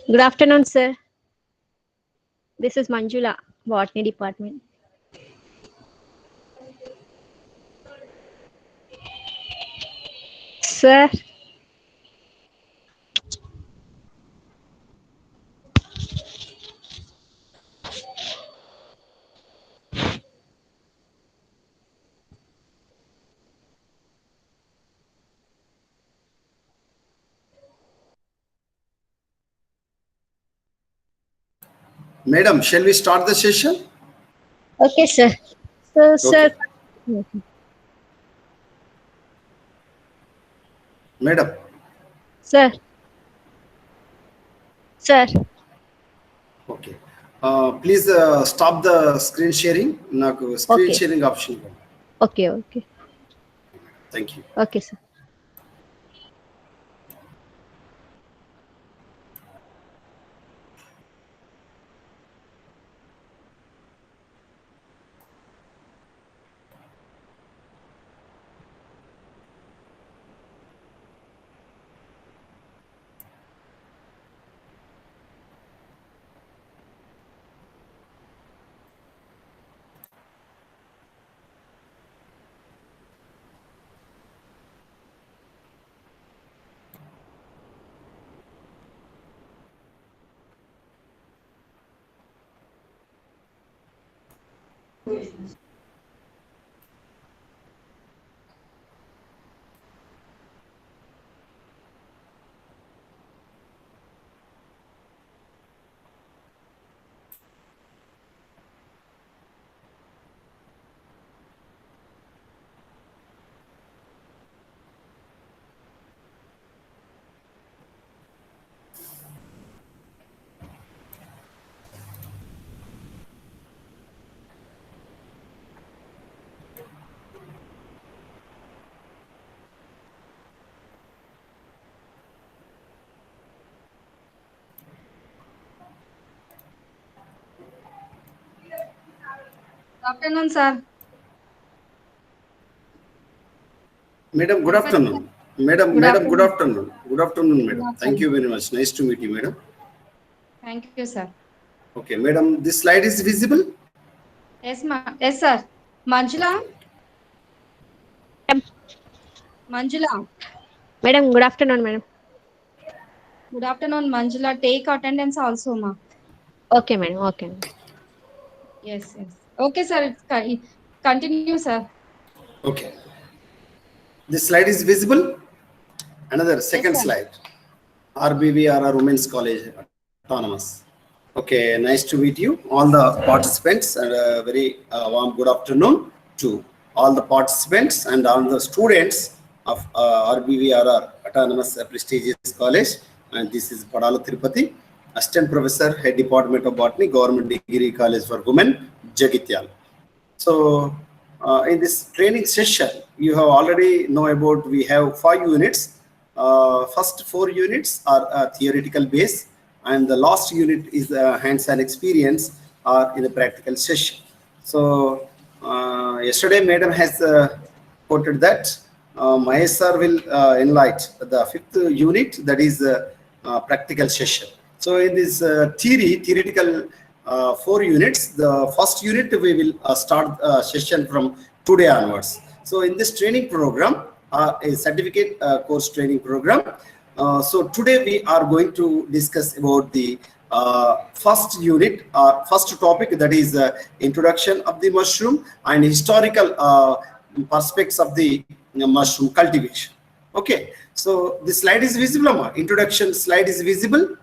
Good afternoon, sir. This is Manjula, Botany Department. Sir, Madam, shall we start the session? okay, sir. So, sir, Okay. Madam, sir, sir. okay. Please stop the screen sharing. నాకు screen Okay, sharing option ఇవ్వండి. okay. Thank you. Okay, sir. Good afternoon, sir. Madam, good afternoon. Madam, Good madam, good afternoon. afternoon. Good afternoon, madam. Good Thank you afternoon. very much. Nice to meet you, madam. Thank you, sir. Okay, madam, this slide is visible? Yes, yes, sir. Manjula, Madam, Manjula. madam, good afternoon, madam. Good afternoon, Manjula. Take attendance also, ma. Okay, madam. Okay. Yes. Okay, sir. Continue, sir. Okay. This slide is visible? Another Yes, second sir. slide. RBVRR Women's College Autonomous. Okay, nice to meet you, all the participants, and a very warm good afternoon to all the participants and all the students of RBVRR Autonomous Prestigious College. And this is Padala Tirupati, Assistant Professor, Head Department of Botany, Government Degree College for Women, Jagityal. So, in this training session, you have already know about, we have 5 units. First 4 units are theoretical base, and the last unit is hands-on experience or in the practical session. So, yesterday madam has quoted that Mahesh sir will enlighten the 5th unit, that is practical session. So in this theoretical 4 units, the first unit we will start session from today onwards. So in this training program, a certificate course training program. So today we are going to discuss about the first unit, first topic, that is introduction of the mushroom and historical perspectives of the mushroom cultivation. Okay, so the slide is visible, Amma. Introduction slide is visible.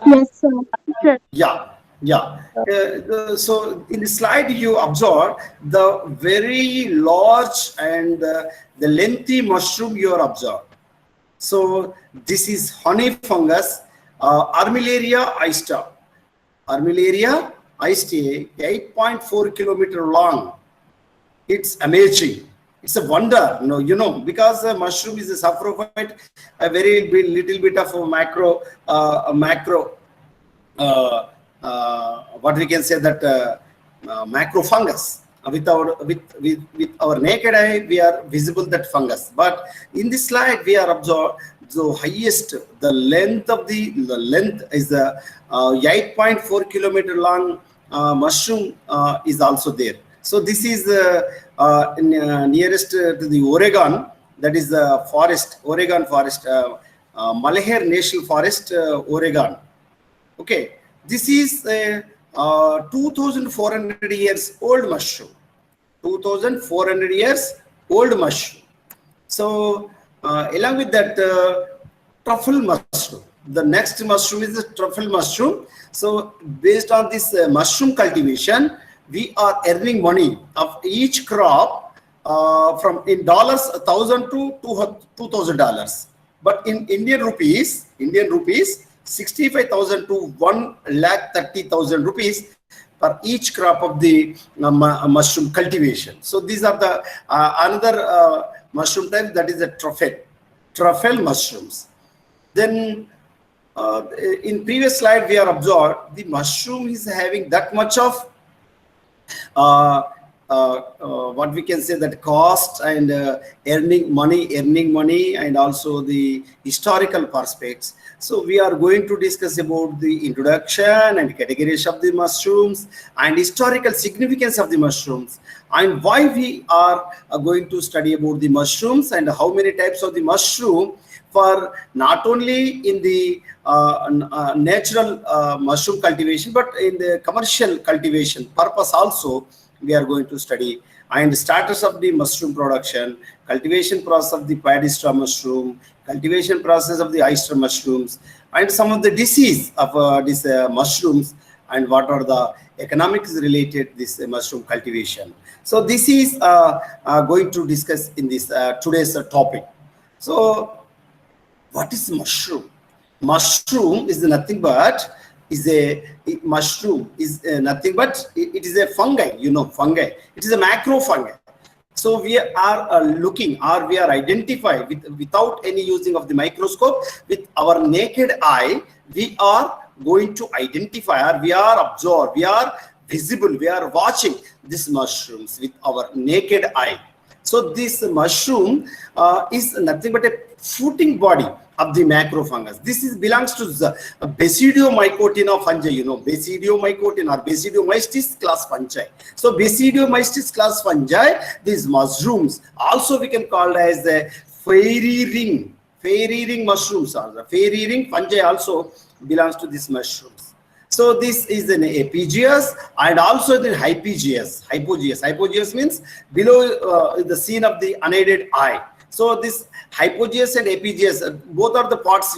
Yes, sir. Yeah. So in the slide you observe the very large and the lengthy mushroom you are observed. So this is honey fungus, Armillaria aista. Armillaria aista, 8.4 kilometer long. It's amazing. It's a wonder, because mushroom is a saprophyte, a very little bit of a macro, what we can say, that macro fungus. With our naked eye, we are visible that fungus. But in this slide, we are observed So highest, the length is 8.4 kilometer long mushroom is also there. So this is nearest to the Oregon, that is the forest, Oregon forest, Malheur National Forest, Oregon. Okay, this is a 2,400 years old mushroom. 2,400 years old mushroom. So along with that, truffle mushroom. The next mushroom is the truffle mushroom. So based on this mushroom cultivation, we are earning money of each crop from in dollars 1,000 to $2,000. But in Indian rupees, 65,000 to 1,30,000 rupees for each crop of the mushroom cultivation. So these are the another mushroom type, that is the truffle mushrooms. Then in previous slide we are observed the mushroom is having that much of what we can say, that cost and earning money, and also the historical perspectives. So we are going to discuss about the introduction and categories of the mushrooms and historical significance of the mushrooms, and why we are going to study about the mushrooms and how many types of the mushroom, for not only in the natural mushroom cultivation, but in the commercial cultivation purpose also we are going to study, and status of the mushroom production, cultivation process of the paddy straw mushroom, cultivation process of the oyster mushrooms, and some of the disease of these mushrooms, and what are the economics related this mushroom cultivation. So this is going to discuss in this today's topic. So what is mushroom? Mushroom is nothing but mushroom is nothing but it is a fungi, fungi. It is a macro fungi. So we are looking, or we are identifying without any using of the microscope, with our naked eye we are going to identify, or we are observe, we are visible, we are watching these mushrooms with our naked eye. So this mushroom is nothing but a fruiting body of the macrofungus. This belongs to the Basidiomycotina fungi, Basidiomycotina or Basidiomystis class fungi. So Basidiomystis class fungi, these mushrooms, also we can call as the fairy ring mushrooms, or the fairy ring fungi also belongs to these mushrooms. So this is an apigeous and also the hypogeous. Hypogeous means below the scene of the unaided eye. So this hypogeous and apigeous, both are the parts,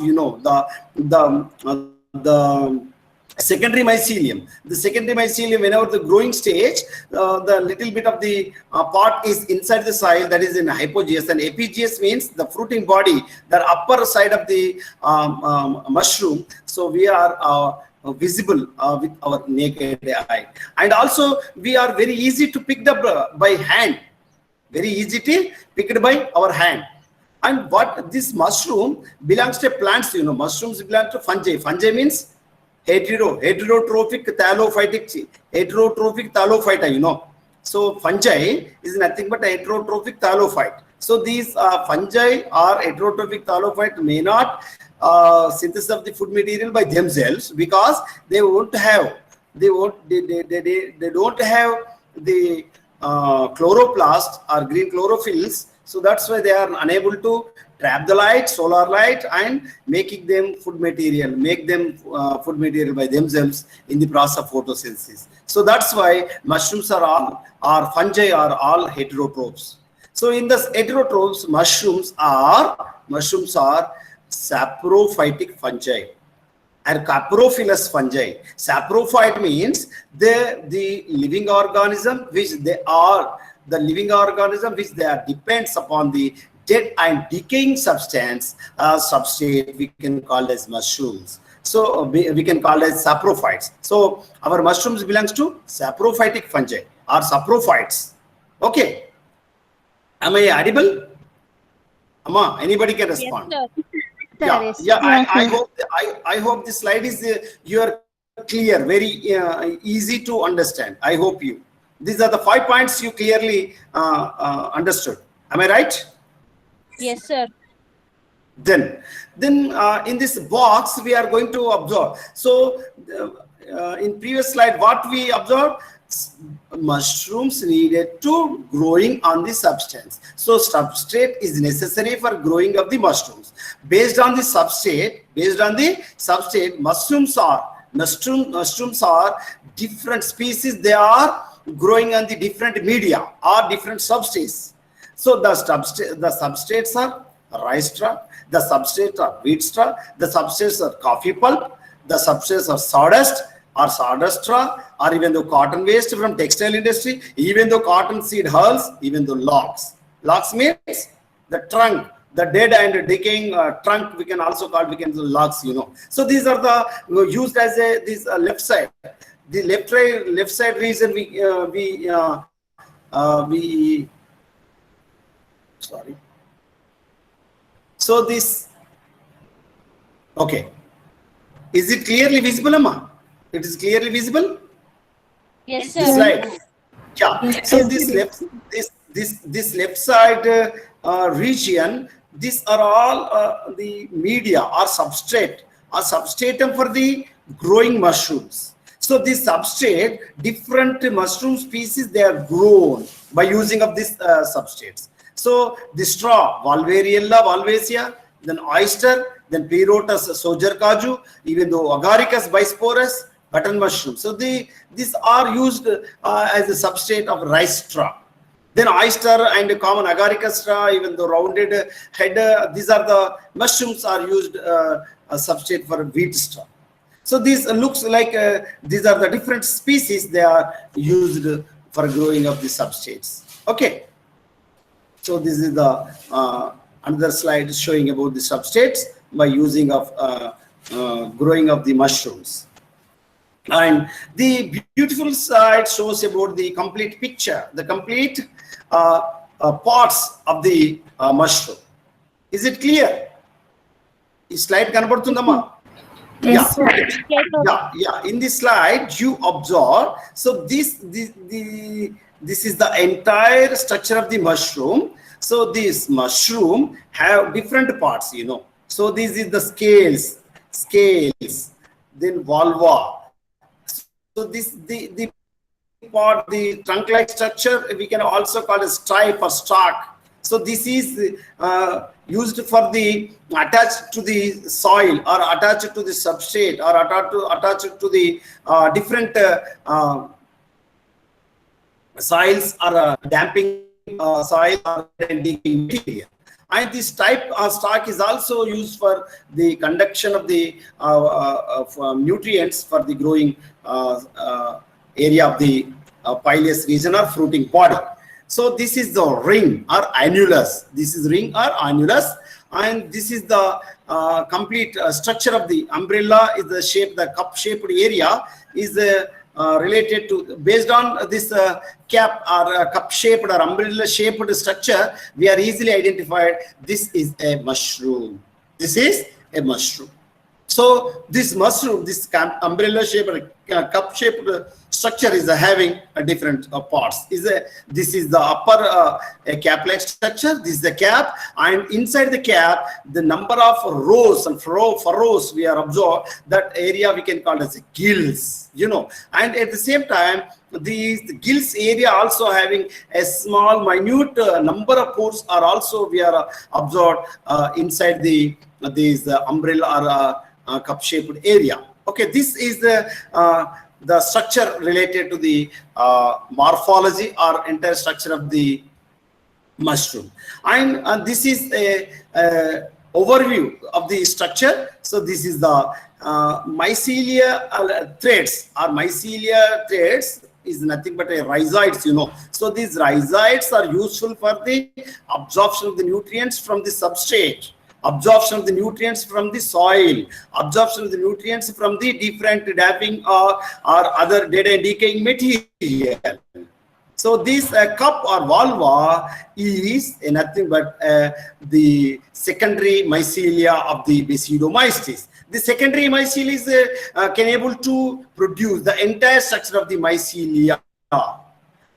the secondary mycelium. The secondary mycelium, whenever the growing stage, the little bit of the part is inside the soil, that is in hypogeous, and apigeous means the fruiting body, the upper side of the mushroom. So we are visible with our naked eye, and also we are very easy to pick up by hand. Very easy to pick it by our hand. And what this mushroom belongs to plants, mushrooms belong to fungi. Fungi means heterotrophic thallophyta, So fungi is nothing but a heterotrophic thallophyte. So these fungi or heterotrophic thallophyte may not synthesis of the food material by themselves, because they don't have the chloroplast or green chlorophylls. So that's why they are unable to trap the light, solar light, and making them food material, by themselves in the process of photosynthesis. So that's why mushrooms fungi are all heterotrophs. So in the heterotrophs, mushrooms are saprophytic fungi and caprophilous fungi. Saprophyte means the living organism which they are depends upon the dead and decaying substance substrate, we can call as mushrooms. So we can call as saprophytes. So our mushrooms belongs to saprophytic fungi or saprophytes. Okay, am I audible? Amma, anybody can respond? Yes, sir. I hope this slide is you are clear, very easy to understand. I hope you. These are the 5 points you clearly understood. Am I right? Yes, sir. Then in this box we are going to observe. So in previous slide, what we observed, mushrooms needed to growing on the substance. So substrate is necessary for growing of the mushrooms. Based on the substrate, mushrooms are different species. They are growing on the different media or different substrates. So the substrates are rice straw, the substrates are wheat straw, the substrates are coffee pulp, the substrates are sawdust or sawdust straw, or even though cotton waste from textile industry, even though cotton seed hulls, even though logs. Logs means the trunk, the dead and decaying trunk. We can also call logs. So these are the used as this left side. The left side reason we sorry. So this, okay. Is it clearly visible, Amma? It is clearly visible? Yes, This sir. slide. Yeah. Yes, So sir. this left side region, these are all the media or substrate or substratum for the growing mushrooms. So this substrate, different mushroom species, they are grown by using of these substrates. So the straw, Valvariella valvaceae, then oyster, then Plerotus sogerkaju, even though Agaricus bisporus, button mushroom. So these are used as a substrate of rice straw. Then oyster and common Agaricus straw, even though rounded head, these are the mushrooms are used a substrate for wheat straw. So this looks like these are the different species they are used for growing of the substrates. Okay. So this is the another slide showing about the substrates by using of growing of the mushrooms. And the beautiful slide shows about the complete picture, the complete parts of the mushroom. Is it clear? Is slide kanapardundamma? Yes, sir. Yeah. In this slide, you observe. So this is the entire structure of the mushroom. So this mushroom have different parts. So this is the scales, then vulva. So this the part, the trunk-like structure, we can also call a stripe or stalk. So this is used for the attached to the soil or attached to the substrate or attached to the different soils or damping soil or decaying material. And this type of stalk is also used for the conduction of the nutrients for the growing area of the pilous region or fruiting body. So this is the ring or annulus. This is ring or annulus, and this is the complete structure of the umbrella. Is the shape, the cup-shaped area is related to, based on this cap or cup-shaped or umbrella-shaped structure. We are easily identified. This is a mushroom. This is a mushroom. So this mushroom, this umbrella-shaped, cup-shaped structure is having a different parts. This is the upper cap-like structure. This is the cap, and inside the cap, the number of rows and furrows we are observed. That area we can call as gills. And at the same time, the gills area also having a small, minute number of pores are also we are observed inside these umbrella or cup-shaped area. Okay, this is the structure related to the morphology or entire structure of the mushroom. And this is a overview of the structure. So this is the mycelia threads, or mycelia threads is nothing but a rhizoids. So these rhizoids are useful for the absorption of the nutrients from the substrate, absorption of the nutrients from the soil, absorption of the nutrients from the different damping or other dead and decaying material. So this cup or vulva is nothing but the secondary mycelia of the Basidiomystis. The secondary mycelia is can able to produce the entire structure of the mycelia.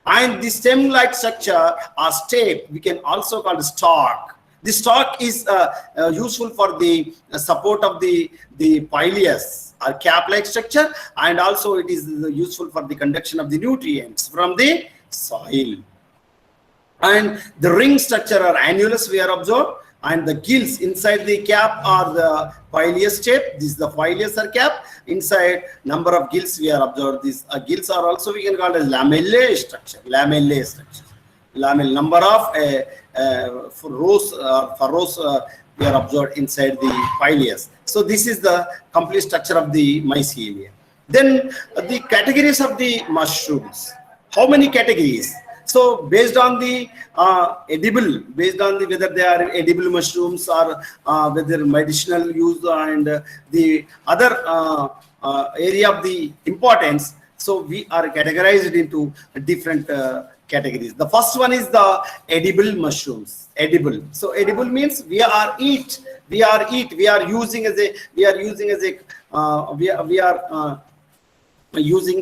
And the stem-like structure or step we can also call the stalk. The stalk is useful for the support of the pileus or cap-like structure, and also it is useful for the conduction of the nutrients from the soil. And the ring structure or annulus we are observed, and the gills inside the cap are the pileus shape. This is the pileus or cap. Inside number of gills we are observed. These gills are also we can call as lamellae structure. Lamellae structure. Number of furrows we are observed inside the pileus. So this is the complete structure of the mycelia. Then the categories of the mushrooms. How many categories? So based on the edible, based on the whether they are edible mushrooms or whether medicinal use and the other area of the importance, so we are categorized into different categories. The first one is the edible mushrooms. Edible. So edible means we are using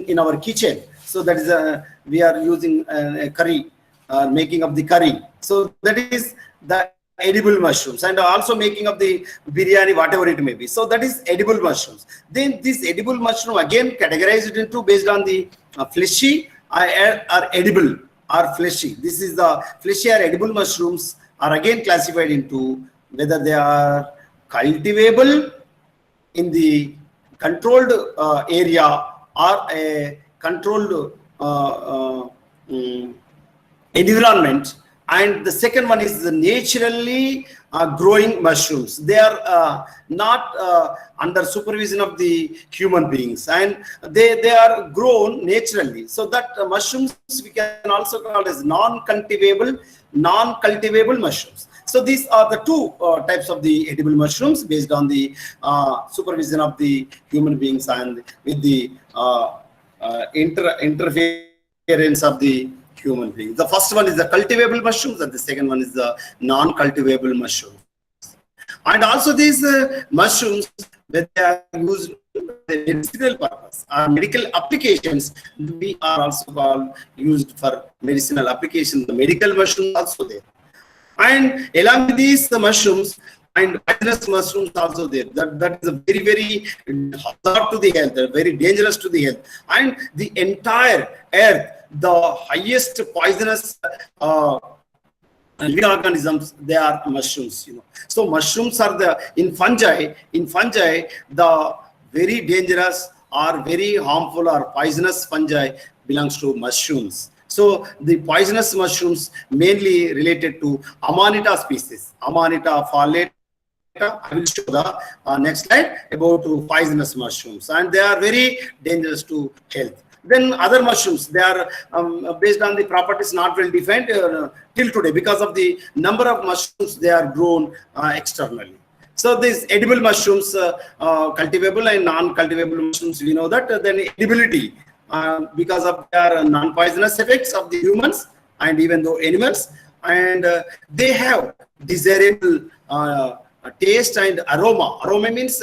in our kitchen. So that is we are using a curry, making of the curry. So that is the edible mushrooms, and also making of the biryani, whatever it may be. So that is edible mushrooms. Then this edible mushroom again categorized into based on the fleshy or edible or fleshy. This is the fleshy or edible mushrooms are again classified into whether they are cultivable in the controlled area or a controlled environment. And the second one is the naturally growing mushrooms. They are not under supervision of the human beings, and they are grown naturally. So that mushrooms we can also call as non-cultivable mushrooms. So these are the two types of the edible mushrooms based on the supervision of the human beings and with the interference of the human beings. The first one is the cultivable mushrooms, and the second one is the non-cultivable mushrooms. And also these mushrooms, when they are used for medicinal purpose or medical applications, we are also used for medicinal applications. The medical mushrooms also there. And along with these mushrooms and poisonous mushrooms also there. That is a very, very hazard to the health, very dangerous to the health. And the entire earth, the highest poisonous living organisms, they are mushrooms. So mushrooms are in fungi, the very dangerous or very harmful or poisonous fungi belongs to mushrooms. So the poisonous mushrooms mainly related to Amanita species, Amanita phalata. I will show the next slide about poisonous mushrooms, and they are very dangerous to health. Then other mushrooms, they are based on the properties not well defined till today because of the number of mushrooms they are grown externally. So these edible mushrooms, cultivable and non-cultivable mushrooms, we know that. Then edibility, because of their non-poisonous effects of the humans and even though animals, and they have desirable taste and aroma. Aroma means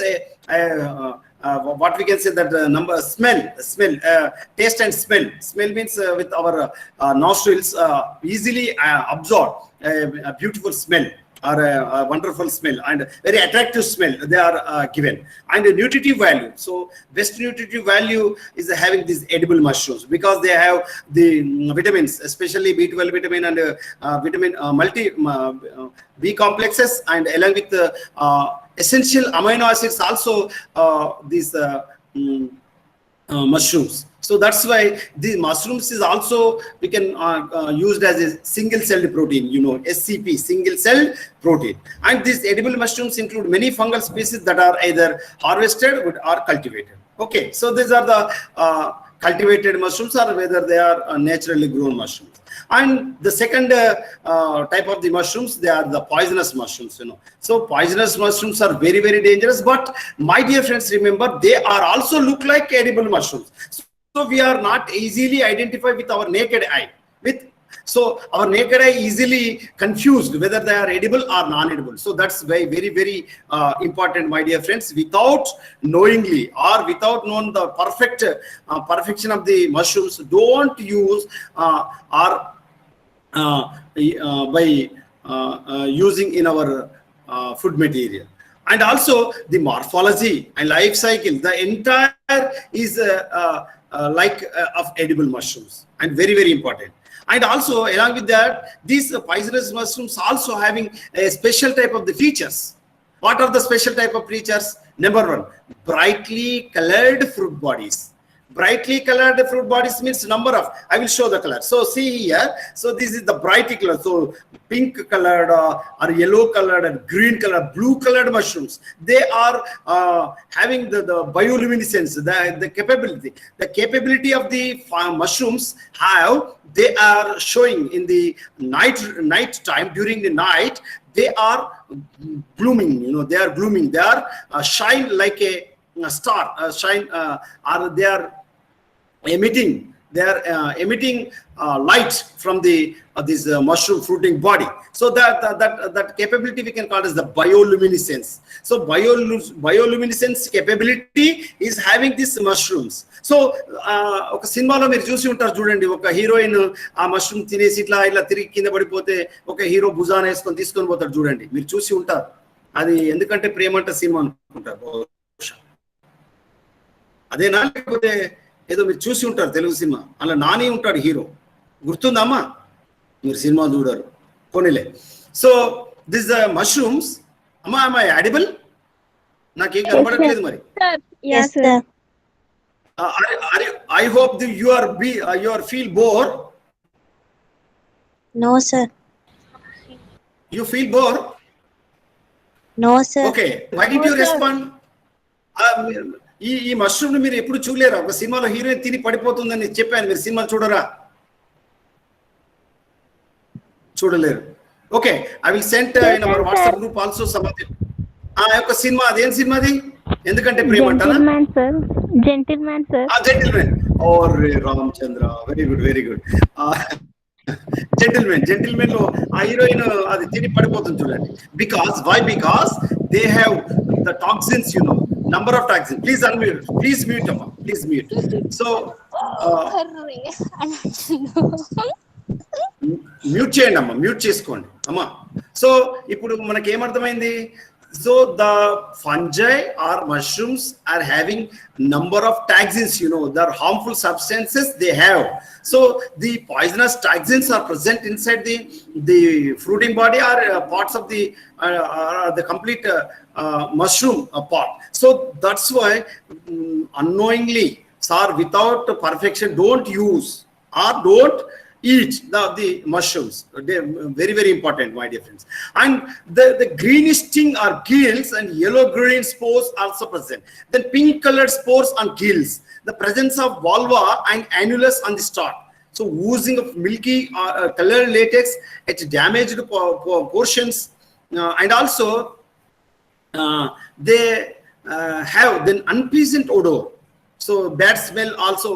what we can say that smell, taste and smell. Smell means with our nostrils easily absorb a beautiful smell or a wonderful smell and very attractive smell they are given. And the nutritive value, so best nutritive value is having these edible mushrooms because they have the vitamins, especially B12 vitamin and vitamin B complexes, and along with the essential amino acids also these mushrooms. So that's why the mushrooms is also we can used as a single celled protein, SCP, single cell protein. And these edible mushrooms include many fungal species that are either harvested or cultivated. Okay, so these are the cultivated mushrooms or whether they are naturally grown mushrooms. And the second type of the mushrooms, they are the poisonous mushrooms. So poisonous mushrooms are very, very dangerous. But my dear friends, remember they are also look like edible mushrooms. So we are not easily identified with our naked eye. So our naked eye easily confused whether they are edible or non-edible. So that's very, very, very important, my dear friends. Without knowingly or without knowing the perfection of the mushrooms, don't use by using in our food material. And also the morphology and life cycle, the entire is of edible mushrooms, and very, very important. And also along with that, these poisonous mushrooms also having a special type of the features. What are the special type of features? Number one, brightly colored fruit bodies. Brightly colored fruit bodies means number of, I will show the color. So see here, so this is the bright color. So pink colored or yellow colored and green colored, blue colored mushrooms. They are having the bioluminescence, the capability of the mushrooms they are showing in the night time. During the night, they are blooming, they are blooming, they are shine like a star, or they are emitting light from the this mushroom fruiting body. So that capability we can call as the bioluminescence. So bioluminescence capability is having these mushrooms. So ఒక సినిమాలో మీరు చూసి ఉంటారు చూడండి, ఒక heroine ఆ mushroom తినేసి ఇట్లా తిరిగి కింద పడిపోతే ఒక హీరో భుజాన వేసుకొని తీసుకొని పోతాడు చూడండి, మీరు చూసి ఉంటారు. అది ఎందుకంటే ప్రేమంట సినిమా అనుకుంటారు, అదేనా లేకపోతే ఏదో మీరు చూసి ఉంటారు తెలుగు సినిమా, అలా నాని ఉంటాడు హీరో, గుర్తుందమ్మా? మీరు సినిమా చూడరు కొనిలే. సో దిస్ మష్రూమ్స్ అమ్మా, am I edible? నాకేం కనపడట్లేదు మరి. Yes, sir. I hope that you are feel bored. No, sir. You feel bored? No, sir. Okay, why did you respond? ఈ మష్రూమ్ ని మీరు ఎప్పుడు చూడలేరా? ఒక సినిమాలో హీరోయిన్ తిని పడిపోతుందని చెప్పాను, మీరు సినిమా చూడరా? చూడలేరు. Okay, I will send in our WhatsApp group also some of ఆ యొక్క సినిమా. అదేం సినిమా అది? ఎందుకంటే ప్రేమంటారా? Gentleman, sir. Gentleman. Or Ramachandra, very good, very good. Gentleman లో ఆ హీరోయిన్ అది తిని పడిపోతుంది చూడండి. Because they have the toxins, number of toxins. Please unmute. Please mute, Amma. Please mute. So mute చేయండి అమ్మా, మ్యూట్ చేసుకోండి అమ్మా. సో ఇప్పుడు మనకి ఏమర్థమైంది? So the fungi or mushrooms are having number of toxins, the harmful substances they have. So the poisonous toxins are present inside the fruiting body or parts of the complete mushroom part. So that's why unknowingly, sir, without perfection, don't use or don't eat the mushrooms. They're very, very important, my dear friends. And the greenish sting or gills and yellow green spores also present. Then pink colored spores on gills. The presence of vulva and annulus on the stalk. So oozing of milky colored latex at damaged portions, and also they have then unpleasant odor. So bad smell also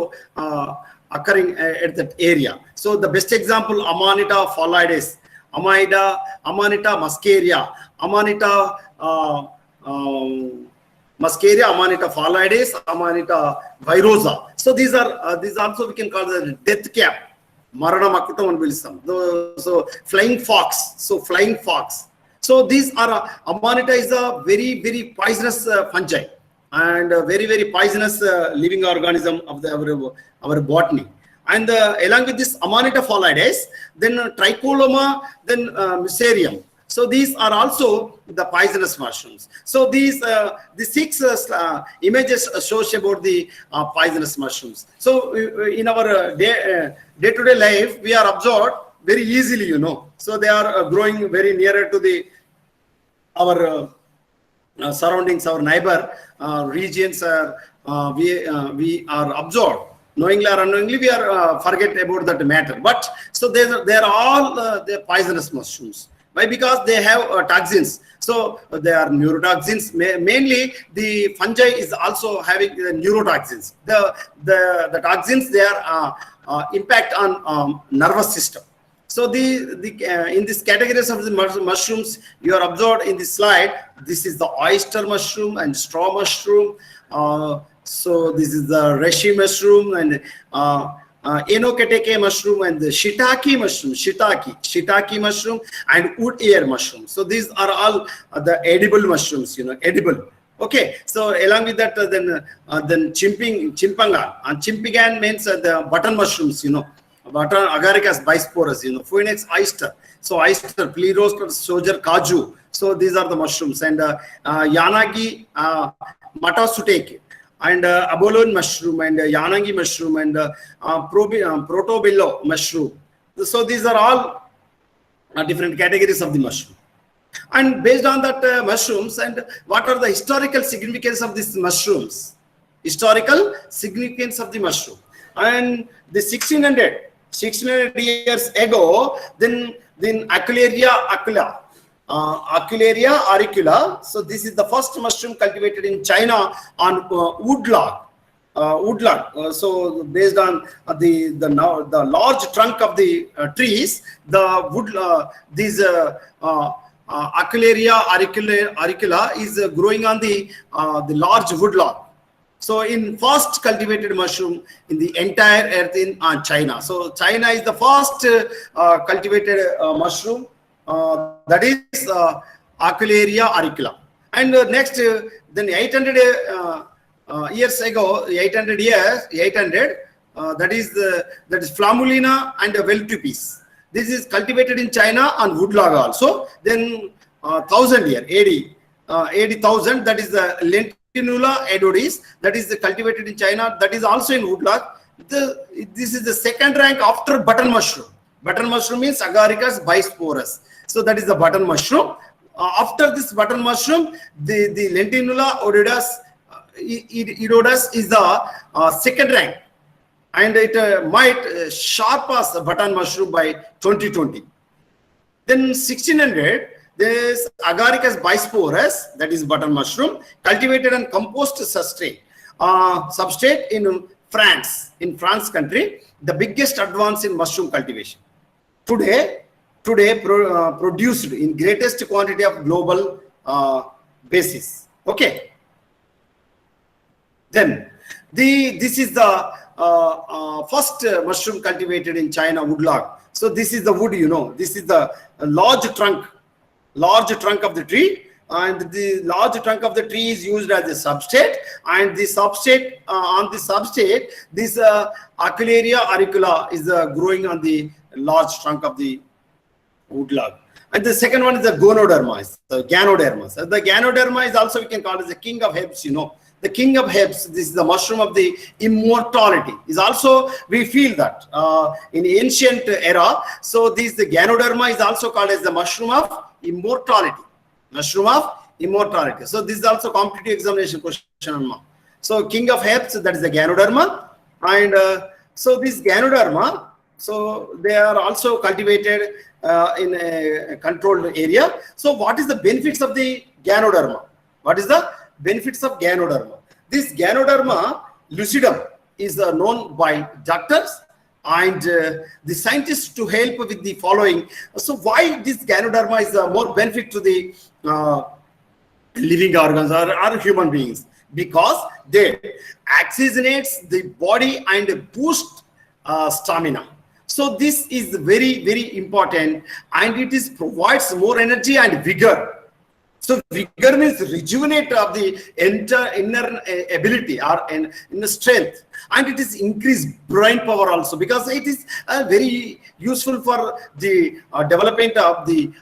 occurring at that area. So the best example, Amanita phalloides, Amanita muscaria, Amanita muscaria, Amanita phalloides, Amanita virosa. So these also we can call the death cap, Marana makutam అని పిలుస్తాం. So flying fox. So these are Amanita is a very, very poisonous fungi and very, very poisonous living organism of our botany. And along with this Amanita phalloides, then Trichoderma, then Musarium. So these are also the poisonous mushrooms. So the 6 images shows about the poisonous mushrooms. So in our day-to-day life, we are absorbed very easily, So they are growing very nearer to our surroundings, our neighbor regions. We are absorbed. Knowingly or unknowingly, we are forget about that matter. But so they are all the poisonous mushrooms. Why? Because they have toxins. So they are neurotoxins. Mainly, the fungi is also having neurotoxins. The toxins, they are impact on nervous system. So in this categories of the mushrooms you are observed in this slide, this is the oyster mushroom and straw mushroom. So this is the reishi mushroom and enoketeke mushroom and the shiitake mushroom and wood ear mushroom. So these are all the edible mushrooms, edible. Okay, so along with that, then chimpangan, and chimpangan means the button mushrooms, button Agaricus bisporus, Phoenix oyster. So oyster, Pleros, soldier, kaju. So these are the mushrooms, and Yanagi matasuteke, and abalone mushroom, and Yanagi mushroom, and protobello mushroom. So these are all different categories of the mushroom. And based on that mushrooms, and what are the historical significance of these mushrooms? Historical significance of the mushroom. And the 1600 years ago, then Aquilaria auricula. So this is the first mushroom cultivated in China on woodlog. So based on the large trunk of the trees, the wood Aquilaria auricula is growing on the large woodlog. So in first cultivated mushroom in the entire earth in China. So China is the first cultivated mushroom, that is Aquilaria auricula. And next, then 800 years ago, that is Flammulina and Veltupis. This is cultivated in China on woodlog also. Then 1000 year AD 1000, that is the Lentinula edodis, that is cultivated in China, that is also in woodlog. This is the second rank after button mushroom. Button mushroom means Agaricus bisporus. So that is the button mushroom. After this button mushroom, the Lentinula edodis is the second rank, and it might surpass the button mushroom by 2020. Then 1600, there is Agaricus bisporus, that is button mushroom, cultivated on compost substrate in France country, the biggest advance in mushroom cultivation. Today produced in greatest quantity of global basis. Okay. Then this is the first mushroom cultivated in China, woodlog. So this is the wood, this is the large trunk of the tree, and the large trunk of the tree is used as a substrate, and the substrate on the substrate, this Aquilaria auricula is growing on the large trunk of the woodlog. And the second one is the Ganoderma, the Ganoderma. So the Ganoderma is also, we can call it the king of herbs, The king of herbs, this is the mushroom of the immortality. Is also, we feel that in ancient era, so the Ganoderma is also called as the mushroom of immortality. Mushroom of immortality. So this is also competitive examination question. So king of herbs, that is the Ganoderma. And so this Ganoderma, so they are also cultivated in a controlled area. So what is the benefits of the Ganoderma? What is the benefits of Ganoderma? This Ganoderma lucidum is known by doctors and the scientists to help with the following. So why this Ganoderma is more benefit to the living organs or human beings? Because they oxygenates the body and boost stamina. So this is very, very important, and it is provides more energy and vigor. So vigor means rejuvenate of the inner ability or inner strength, and it is increased brain power also, because it is very useful for the development of the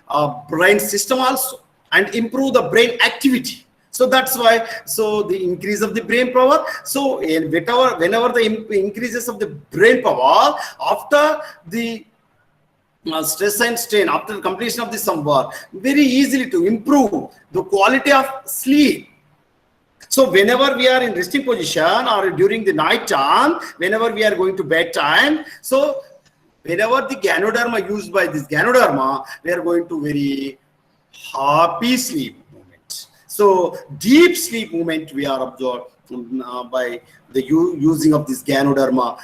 brain system also, and improve the brain activity. So that's why, so the increase of the brain power. So whenever the increases of the brain power after the stress and strain, after the completion of the some work, very easily to improve the quality of sleep. So whenever we are in resting position or during the night time, whenever we are going to bed time, so whenever the Ganoderma used by this Ganoderma, we are going to very happy sleep movement. So deep sleep movement we are absorbed by the using of this Ganoderma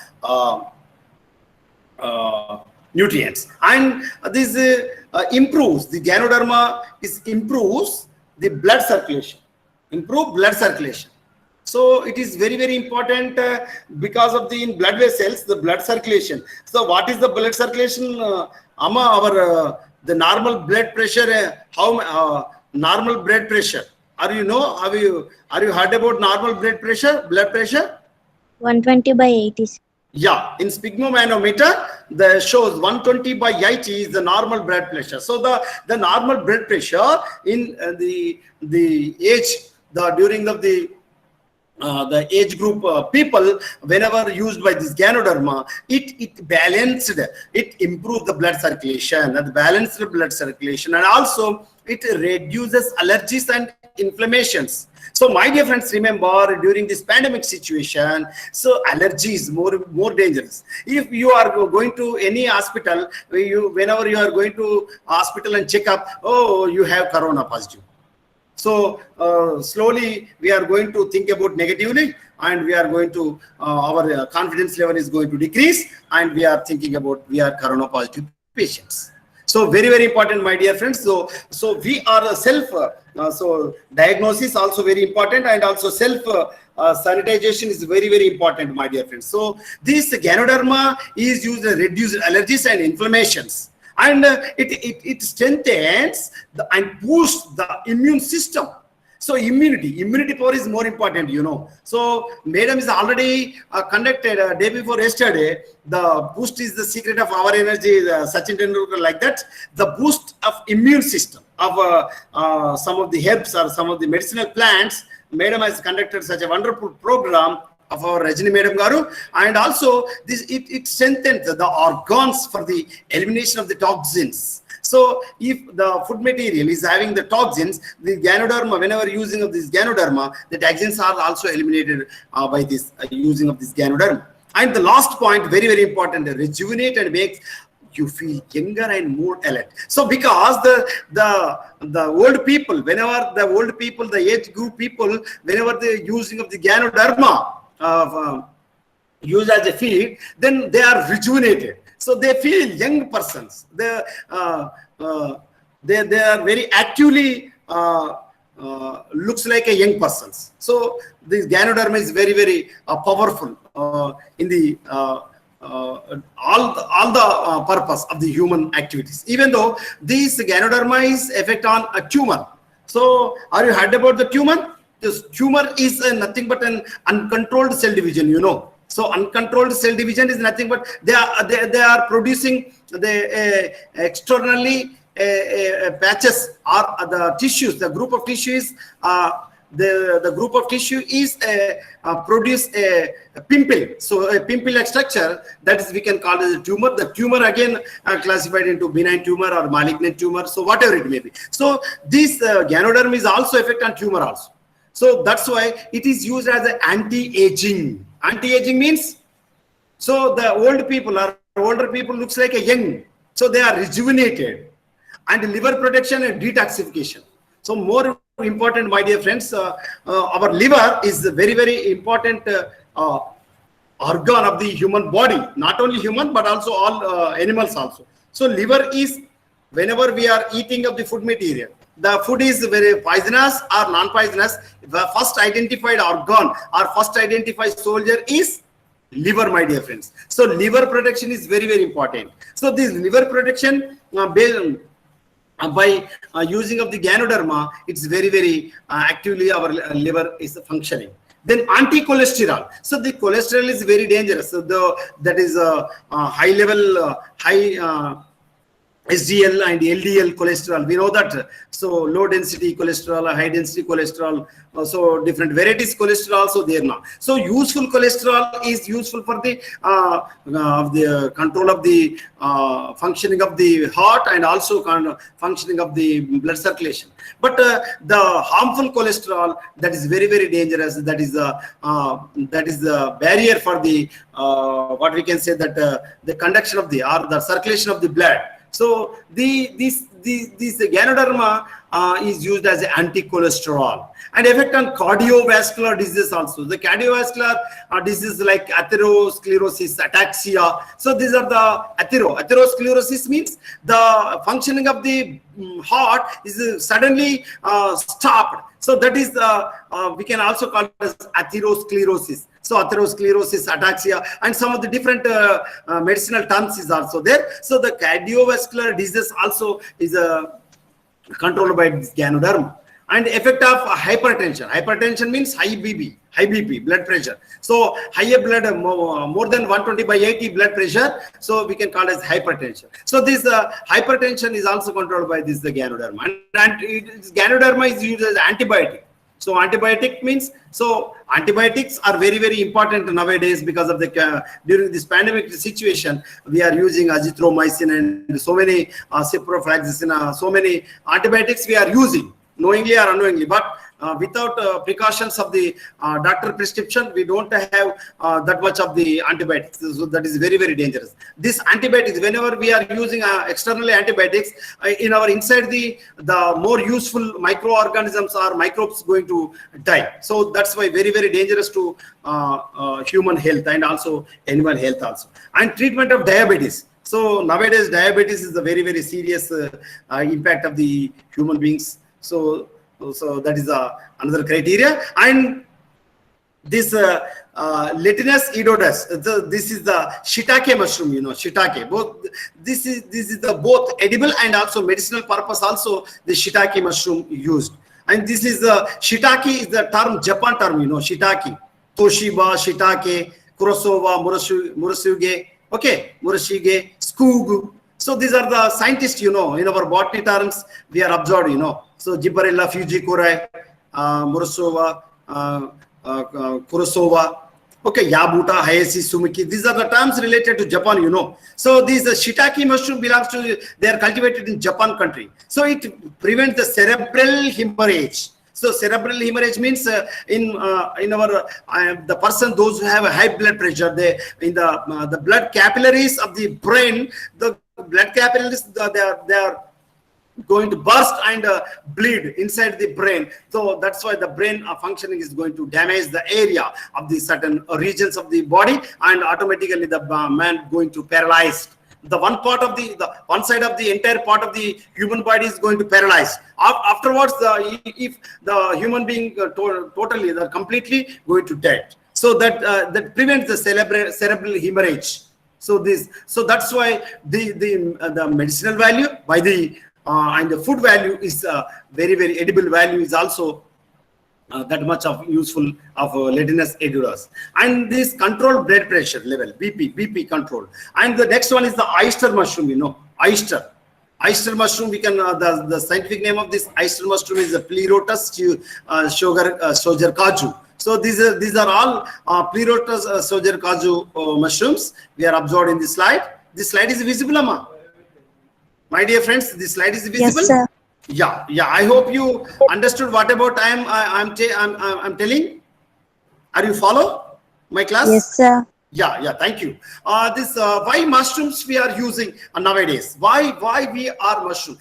nutrients, and this improves the Ganoderma improves the blood circulation, improve blood circulation. So it is very, very important because of the in blood vessels, the blood circulation. So what is the blood circulation? Amma, our the normal blood pressure, normal blood pressure. Are you know? Are you heard about normal blood pressure? Blood pressure? 120/80. Yeah, in sphygmomanometer, the shows 120/80 is the normal blood pressure. So the normal blood pressure in the age during the age group people, whenever used by this Ganoderma, it balanced, it improved the blood circulation, and balanced the blood circulation, and also it reduces allergies and inflammations. So my dear friends, remember during this pandemic situation, so allergy is more dangerous. If you are going to any hospital, whenever you are going to hospital and check up, oh, you have corona positive. So slowly we are going to think about negatively, and we are going to our confidence level is going to decrease, and we are thinking about we are corona positive patients. So very, very important, my dear friends. So we are so diagnosis also very important, and also self sanitization is very, very important, my dear friends. So this Ganoderma is used to reduce allergies and inflammations, and it strengthens and boosts the immune system. So immunity power is more important, you know. So madam is already conducted day before yesterday. The boost is the secret of our energy, Sachin Tendulkar, like that. The boost of immune system of some of the herbs or some of the medicinal plants. Madam has conducted such a wonderful program of our Rajini Madam Garu, and also this it strengthens the organs for the elimination of the toxins. So if the food material is having the toxins, the Ganoderma, whenever using of this Ganoderma, the toxins are also eliminated by this using of this Ganoderma. And the last point, very, very important, rejuvenate and make you feel younger and more alert. So because the old people, whenever the old people, the age group people, whenever they're using of the Ganoderma used as a feed, then they are rejuvenated. So they feel young persons. They are very actively looks like a young persons. So this Ganoderma is very, very powerful in the all the purpose of the human activities. Even though this Ganoderma is effect on a tumor. So are you heard about the tumor? This tumor is nothing but an uncontrolled cell division, you know. So uncontrolled cell division is nothing but they are producing the externally patches or the tissues. The group of tissues the group of tissue is produce a pimple. So a pimple-like structure, that is we can call it a tumor. The tumor again classified into benign tumor or malignant tumor. So whatever it may be. So this Ganoderma is also effect on tumor also. So that's why it is used as an anti-aging. Anti-aging means, so the old people or older people looks like a young, so they are rejuvenated. And liver protection and detoxification. So more important, my dear friends, our liver is a very, very important organ of the human body. Not only human, but also all animals also. So liver is, whenever we are eating of the food material, the food is very poisonous or non-poisonous, the first identified organ or first identified soldier is liver, my dear friends. So liver protection is very, very important. So this liver protection by using of the Ganoderma, it's very, very actively our liver is functioning. Then anti-cholesterol. So the cholesterol is very dangerous. So that is a high level, high SDL and LDL cholesterol, we know that. So low density cholesterol, high density cholesterol, so different varieties cholesterol also there now. So useful cholesterol is useful for the control of the functioning of the heart and also kind of functioning of the blood circulation. But the harmful cholesterol, that is very, very dangerous. That is the barrier for the what we can say that the conduction of the or the circulation of the blood. So this Ganoderma is used as an anti-cholesterol and effect on cardiovascular disease also. The cardiovascular disease like atherosclerosis, ataxia. So these are the atherosclerosis means the functioning of the heart is suddenly stopped. So that is we can also call it as atherosclerosis. So atherosclerosis, ataxia, and some of the different medicinal terms is also there. So the cardiovascular disease also is controlled by this Ganoderma. And effect of hypertension. Hypertension means high BP, blood pressure. So higher blood, more than 120 by 80 blood pressure. So we can call it as hypertension. So this hypertension is also controlled by this the Ganoderma. And Ganoderma is used as antibiotic. So antibiotic means, so antibiotics are very, very important nowadays because of the during this pandemic situation, we are using azithromycin and so many ciprofloxacin, so many antibiotics we are using, knowingly or unknowingly, but without precautions of the doctor prescription, we don't have that much of the antibiotics. So that is very, very dangerous. This antibiotics, whenever we are using externally antibiotics, in our inside the more useful microorganisms or microbes going to die. So that's why very, very dangerous to human health and also animal health also. And treatment of diabetes. So nowadays diabetes is a very, very serious impact of the human beings. So that is another criteria. And this Latinus edodes, this is the shiitake mushroom, shiitake. Both this is the both edible and also medicinal purpose. Also the shiitake mushroom used. And this is the shiitake is the term, Japan term, shiitake, Toshiba, shiitake, Kurosawa, Murasuge, okay, Murashige, Skoog. So these are the scientists, in our botany terms, we are observed, So Gibberella fujikurae, Murasova, Kurosawa, okay, Yabuta, Hayase, Sumiki. These are the terms related to Japan, So these shiitake mushroom belongs to, they are cultivated in Japan country. So it prevents the cerebral hemorrhage. So cerebral hemorrhage means in our the person, those who have a high blood pressure, they in the blood capillaries of the brain, the blood capillaries they are going to burst and bleed inside the brain. So that's why the brain functioning is going to damage the area of the certain regions of the body, and automatically the man going to paralyzed. The one part of the one side of the entire part of the human body is going to paralyze. Afterwards, if the human being totally, they're completely going to dead. So that prevents the cerebral hemorrhage. So that's why the medicinal value by the and the food value is very, very edible value is also that much of useful of Latinus edodes. And this controlled blood pressure level, BP control. And the next one is the oyster mushroom, oyster mushroom. We can the scientific name of this oyster mushroom is the Pleurotus sogerkaju. So these are all Pleurotus sogerkaju mushrooms. We are observed in this slide. This slide is visible, Amma? My dear friends, this slide is visible. Yes, sir. Yeah. I hope you understood what about I'm telling. Are you follow my class? Yes, sir. Yeah. Thank you. Why mushrooms we are using nowadays? Why we are mushroom?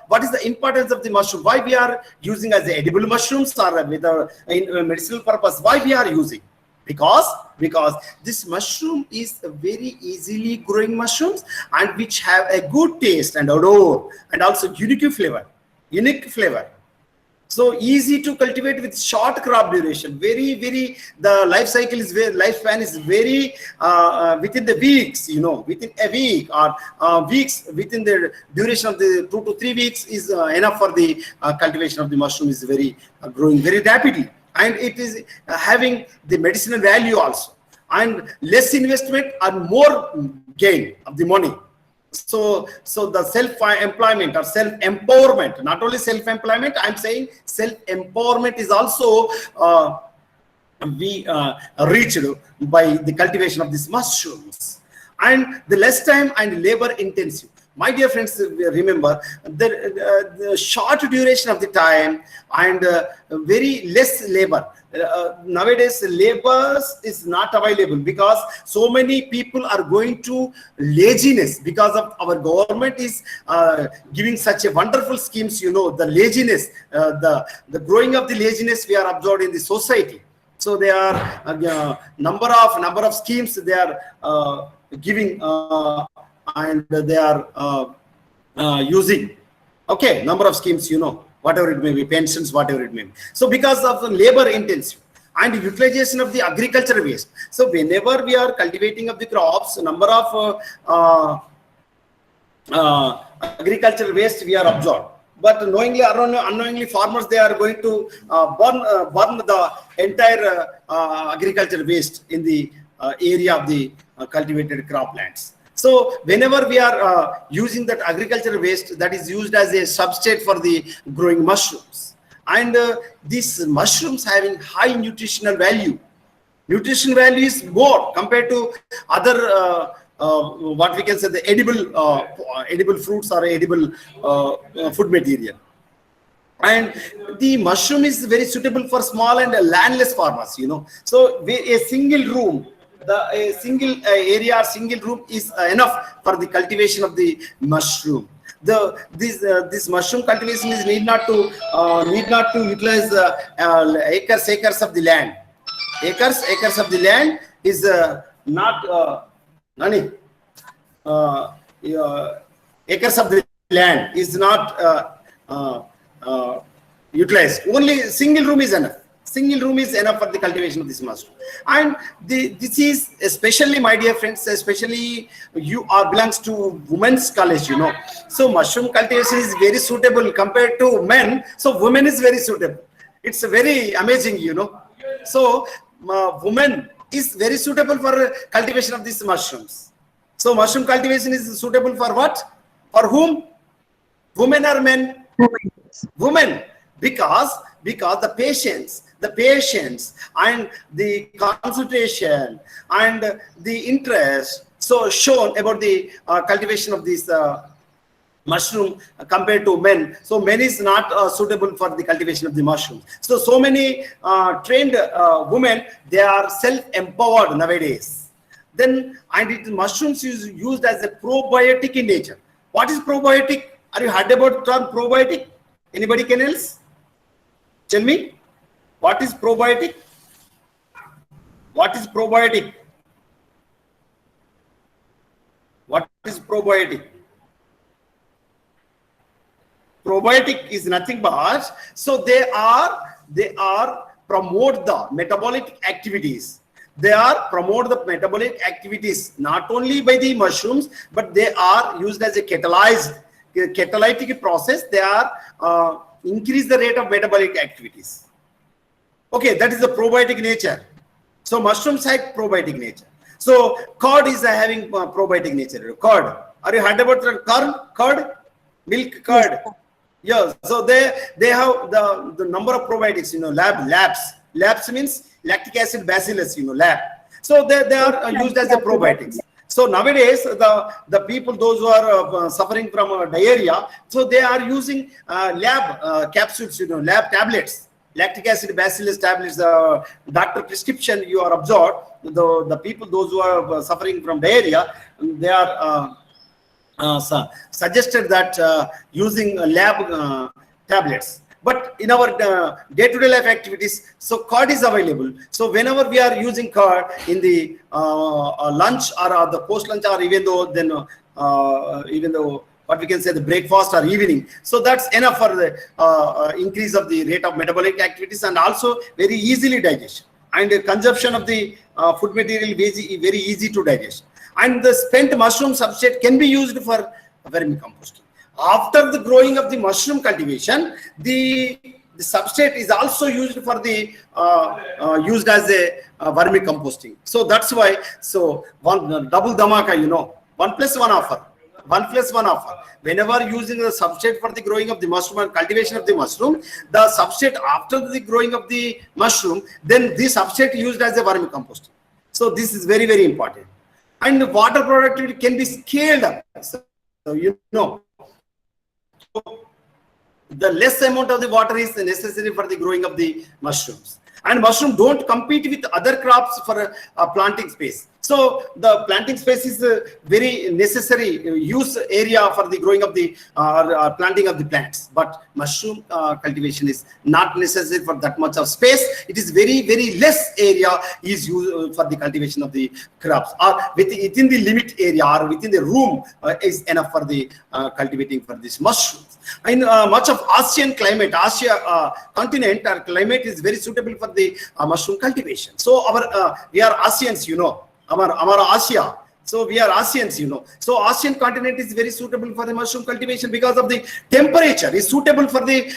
What is the importance of the mushroom? Why we are using as edible mushrooms or with in medicinal purpose? Why we are using? Because this mushroom is a very easily growing mushrooms and which have a good taste and odor and also unique flavor. So easy to cultivate with short crop duration. Very, the lifespan is very within the weeks, within a week or weeks, within the duration of the 2 to 3 weeks is enough for the cultivation of the mushroom is very growing very rapidly. And it is having the medicinal value also, and less investment and more gain of the money. So the self-employment or self-empowerment, not only self-employment, I'm saying self-empowerment is also reached by the cultivation of these mushrooms. And the less time and labor intensive. My dear friends, remember the short duration of the time and very less labor. Nowadays, labor is not available because so many people are going to laziness because of our government is giving such a wonderful schemes. You know, the laziness, the growing of the laziness we are observed in the society. So there are number of schemes they are giving and they are using. Okay, number of schemes, you know, whatever it may be, pensions, whatever it may be. So because of the labor intensive and utilization of the agricultural waste. So whenever we are cultivating of the crops, number of agricultural waste we are absorbed. But knowingly or unknowingly, farmers, they are going to burn the entire agricultural waste in the area of the cultivated croplands. So whenever we are using that agricultural waste, that is used as a substrate for the growing mushrooms. And these mushrooms having high nutritional value. Nutrition value is more compared to other what we can say the edible fruits or edible food material. And the mushroom is very suitable for small and landless farmers, you know. So a single room, a single area or single room is enough for the cultivation of the mushroom. This mushroom cultivation is need not to utilize acres of the land. Acres of the land is not acres of the land is not utilized. Only single room is enough. Single room is enough for the cultivation of this mushroom. And this is especially, my dear friends, especially you are belongs to women's college, you know. So mushroom cultivation is very suitable compared to men. So women is very suitable. It's very amazing, you know. So women is very suitable for cultivation of these mushrooms. So mushroom cultivation is suitable for what? For whom? Women or men? Women. Because the patience and the concentration and the interest so shown about the cultivation of this mushroom compared to men. So men is not suitable for the cultivation of the mushroom. So many trained women, they are self-empowered nowadays. Then, and mushrooms is used as a probiotic in nature. What is probiotic? Are you heard about the term probiotic? Anybody can else? Tell me, what is probiotic? What is probiotic? What is probiotic? Probiotic is nothing but, so they are promote the metabolic activities. They are promote the metabolic activities not only by the mushrooms, but they are used as a catalytic process. They are increase the rate of metabolic activities. Okay, that is the probiotic nature. So mushrooms have probiotic nature. So curd is having probiotic nature. Curd. Are you heard about curd? Milk curd. Yeah. So they have the number of probiotics. You know, labs means lactic acid bacillus. You know, lab. So they are used as a probiotics. So nowadays, the people, those who are suffering from diarrhea, so they are using lab capsules, you know, lab tablets, lactic acid bacillus tablets, doctor prescription. You are absorbed. The people, those who are suffering from diarrhea, they are suggested that using lab tablets. But in our day-to-day life activities, so curd is available. So whenever we are using curd in the lunch or the post-lunch, or even though what we can say the breakfast or evening, so that's enough for the increase of the rate of metabolic activities and also very easily digestion. And the consumption of the food material very easy to digest. And the spent mushroom substrate can be used for vermicomposting. After the growing of the mushroom cultivation, the substrate is also used for the used as a vermicomposting. So that's why, so one double dhamaka, you know, 1 + 1 offer. 1 + 1 offer. Whenever using the substrate for the growing of the mushroom and cultivation of the mushroom, the substrate after the growing of the mushroom, then the substrate used as a vermicomposting. So this is very, very important. And water productivity can be scaled up. So you know. The less amount of the water is necessary for the growing of the mushrooms. And mushroom don't compete with other crops for a planting space. So the planting space is a very necessary use area for the growing of the planting of the plants. But mushroom cultivation is not necessary for that much of space. It is very, very less area is used for the cultivation of the crops, or within the limit area or within the room is enough for the cultivating for these mushrooms. In much of ASEAN climate, Asia continent, our climate is very suitable for the mushroom cultivation. So we are ASEANs, you know. Our Asia. So we are ASEANs, you know. So ASEAN continent is very suitable for the mushroom cultivation because of the temperature is suitable for the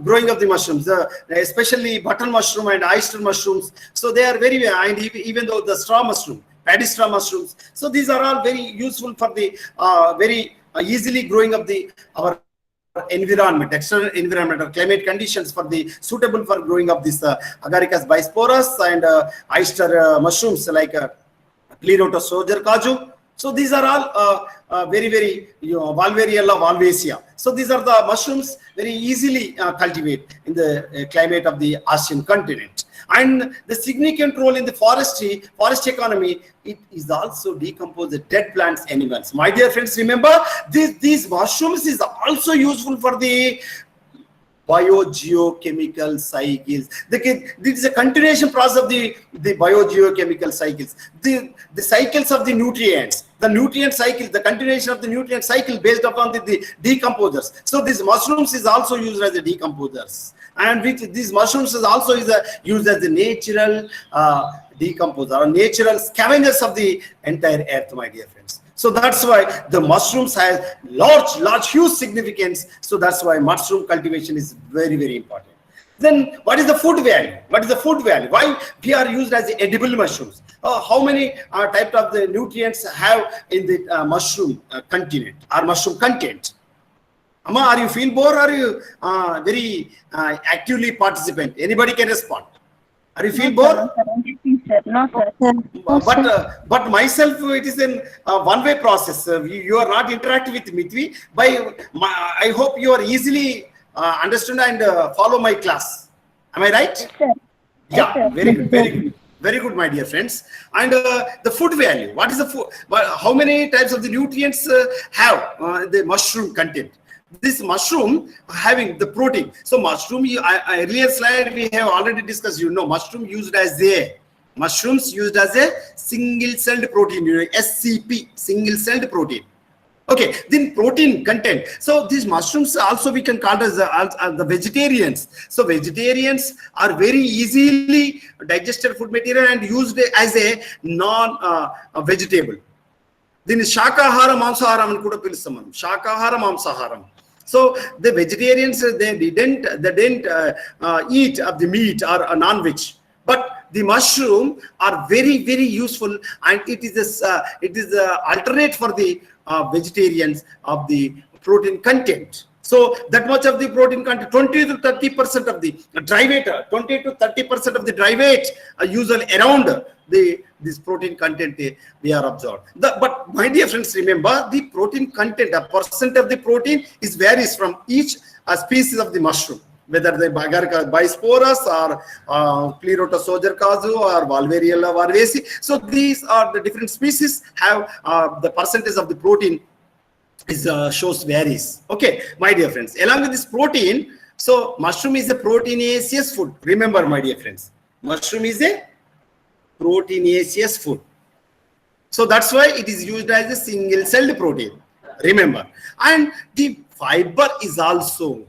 growing of the mushrooms, especially button mushroom and oyster mushrooms. So they are very, and even though the straw mushroom, paddy straw mushrooms. So these are all very useful for the very easily growing of our environment, external environment or climate conditions for the suitable for growing of this Agaricus bisporus and oyster mushrooms like Pleurota soldier kaju. So these are all very, very, Valvariella valvaceae. So these are the mushrooms very easily cultivate in the climate of the Asian continent. And the significant role in the forest economy, it is also decompose the dead plants, animals. My dear friends, remember these mushrooms is also useful for the biogeochemical cycles. This is a continuation process of the biogeochemical cycles. The cycles of the nutrients, the nutrient cycle, the continuation of the nutrient cycle based upon the decomposers. So these mushrooms is also used as the decomposers. And these mushrooms is also used as the natural decomposer or natural scavengers of the entire earth, my dear friends. So that's why the mushrooms has large, huge significance. So that's why mushroom cultivation is very, very important. Then what is the food value? What is the food value? Why we are used as the edible mushrooms? How many types of the nutrients have in the mushroom content or mushroom content? Amma, are you feel bored? Or are you very actively participant? Anybody can respond. Are you feel bored? No, sir. But myself, it is a one-way process. You are not interacting with me. I hope you are easily understand and follow my class. Am I right? Yes, sir. Yeah, Yes, sir. very good, very good. Very good, my dear friends. And the food value. What is the food? How many types of the nutrients have the mushroom content? This mushroom having the protein. So mushroom, earlier slide we have already discussed, you know, mushrooms used as a single-celled protein, SCP, single-celled protein. Okay, then protein content. So these mushrooms also we can call as the vegetarians. So vegetarians are very easily digested food material and used as a non-vegetable. Then shakahara mamsaharam and kuda pilisam. Shakahara mamsaharam. So the vegetarians they didn't eat of the meat or non-veg, but the mushroom are very, very useful, and it is alternate for the vegetarians of the protein content. So that much of the protein content, 20 to 30% of the dry weight, 20 to 30% of the dry weight are usually around this protein content we are absorbed. But my dear friends, remember the protein content, a percent of the protein is varies from each species of the mushroom, whether the Agaricus bisporus or Pleurota soldier kaju or Valvariella valvaceae. So these are the different species have the percentage of the protein is shows varies. Okay, my dear friends, along with this protein, so mushroom is a proteinaceous food. Remember, my dear friends, mushroom is a proteinaceous food. So that's why it is used as a single-celled protein. Remember, and the fiber is also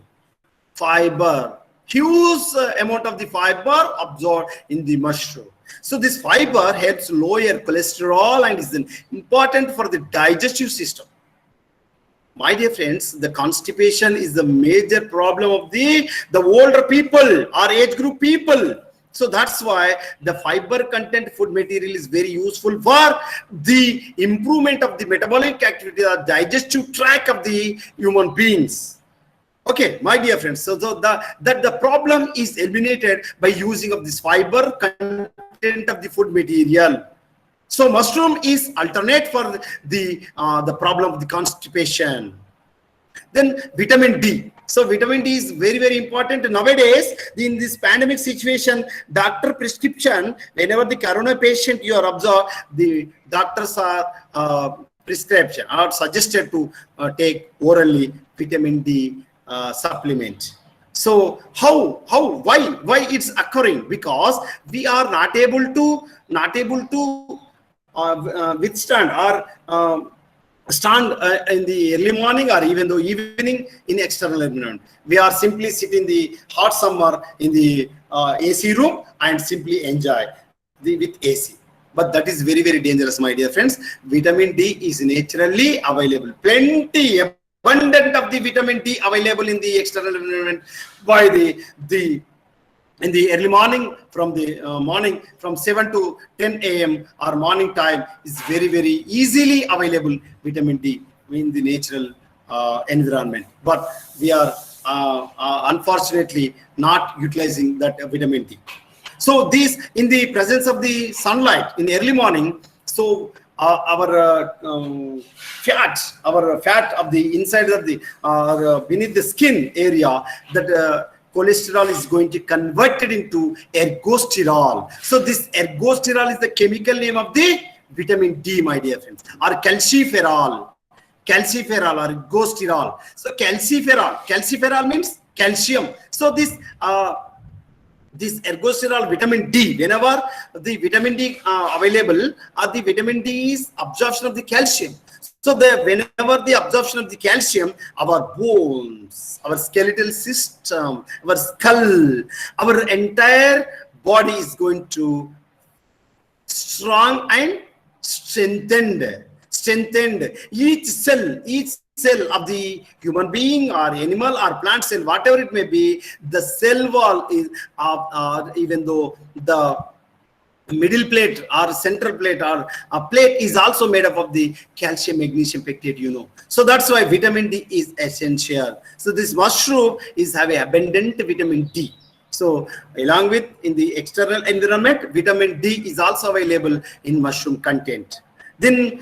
fiber. Huge amount of the fiber absorbed in the mushroom. So this fiber helps lower cholesterol and is important for the digestive system. My dear friends, the constipation is the major problem of the older people or age group people. So that's why the fiber content food material is very useful for the improvement of the metabolic activity or digestive tract of the human beings. Okay, my dear friends, so the problem is eliminated by using of this fiber content of the food material. So mushroom is alternate for the problem of the constipation. Then vitamin D. So vitamin D is very, very important nowadays in this pandemic situation. Doctor prescription, whenever the corona patient you are observed, the doctors are prescription are suggested to take orally vitamin D supplement. So why it's occurring? Because we are not able to withstand or stand in the early morning or even though evening in external environment. We are simply sitting in the hot summer in the AC room and simply enjoy with AC. But that is very, very dangerous, my dear friends. Vitamin D is naturally available. Plenty, abundant of the vitamin D available in the external environment by in the early morning, from the morning from 7 to 10 a.m. or morning time is very, very easily available vitamin D in the natural environment. But we are unfortunately not utilizing that vitamin D. So these, in the presence of the sunlight in the early morning, so our fat of the inside of the beneath the skin area, that cholesterol is going to convert it into ergosterol. So this ergosterol is the chemical name of the vitamin D, my dear friends, or calciferol or ergosterol. So calciferol means calcium. So this ergosterol vitamin D, whenever the vitamin D available, the vitamin D is absorption of the calcium. So whenever the absorption of the calcium, our bones, our skeletal system, our skull, our entire body is going to strong and strengthened. Each cell of the human being or animal or plant cell, whatever it may be, the cell wall is even though the middle plate or central plate or a plate is also made up of the calcium, magnesium, pectate, you know. So that's why vitamin D is essential. So this mushroom is having abundant vitamin D. So along with in the external environment, vitamin D is also available in mushroom content. Then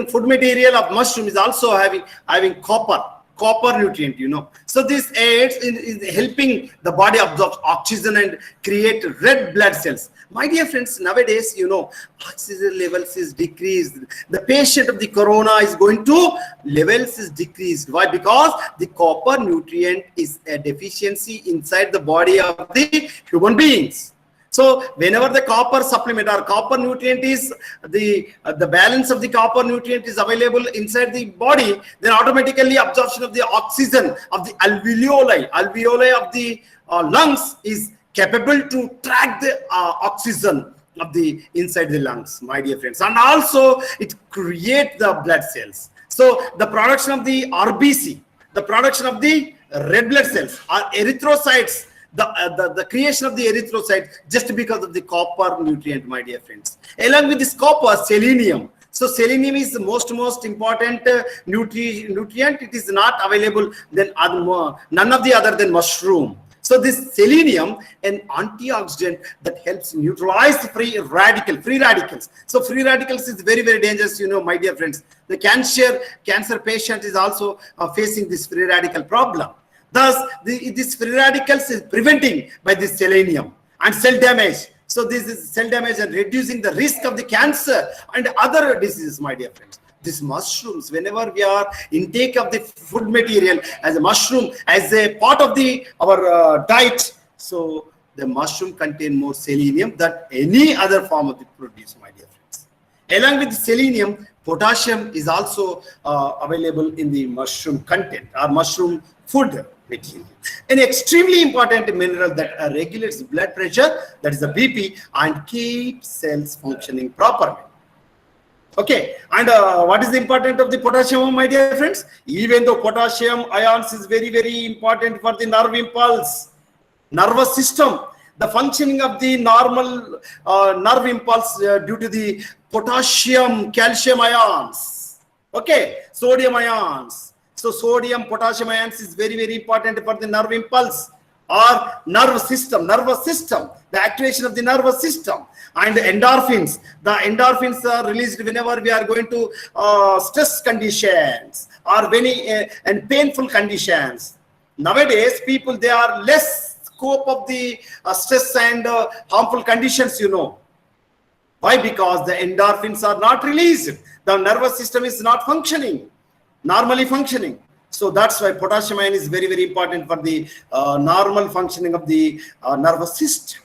food material of mushroom is also having copper nutrient, you know. So this aids in helping the body absorb oxygen and create red blood cells. My dear friends, nowadays, you know, oxygen levels is decreased. The patient of the corona is going to levels is decreased. Why? Because the copper nutrient is a deficiency inside the body of the human beings. So whenever the copper supplement or copper nutrient is the balance of the copper nutrient is available inside the body, then automatically absorption of the oxygen of the alveoli of the lungs is capable to track the oxygen of the inside the lungs, my dear friends. And also it creates the blood cells. So the production of the RBC, the production of the red blood cells or erythrocytes, the creation of the erythrocyte just because of the copper nutrient, my dear friends. Along with this copper, selenium. So selenium is the most important nutrient. It is not available then none of the other than mushroom. So this selenium, an antioxidant that helps neutralize the free radicals. So free radicals is very, very dangerous, you know, my dear friends. The cancer patient is also facing this free radical problem. Thus, this free radicals is preventing by this selenium and cell damage. So this is cell damage and reducing the risk of the cancer and other diseases, my dear friends. These mushrooms, whenever we are intake of the food material as a mushroom, as a part of our diet, so the mushroom contain more selenium than any other form of the produce, my dear friends. Along with the selenium, potassium is also available in the mushroom content or mushroom food material. An extremely important mineral that regulates blood pressure, that is the BP, and keeps cells functioning properly. Okay, and what is the importance of the potassium, my dear friends? Even though potassium ions is very, very important for the nerve impulse, nervous system, the functioning of the normal nerve impulse due to the potassium, calcium ions, okay, sodium ions. So sodium, potassium ions is very, very important for the nerve impulse. or nervous system, the activation of the nervous system, and endorphins. The endorphins are released whenever we are going to stress conditions or very and painful conditions. Nowadays, people, they are less scope of the stress and harmful conditions, you know. Why? Because the endorphins are not released. The nervous system is not functioning, normally functioning. So that's why potassium ion is very, very important for the normal functioning of the nervous system.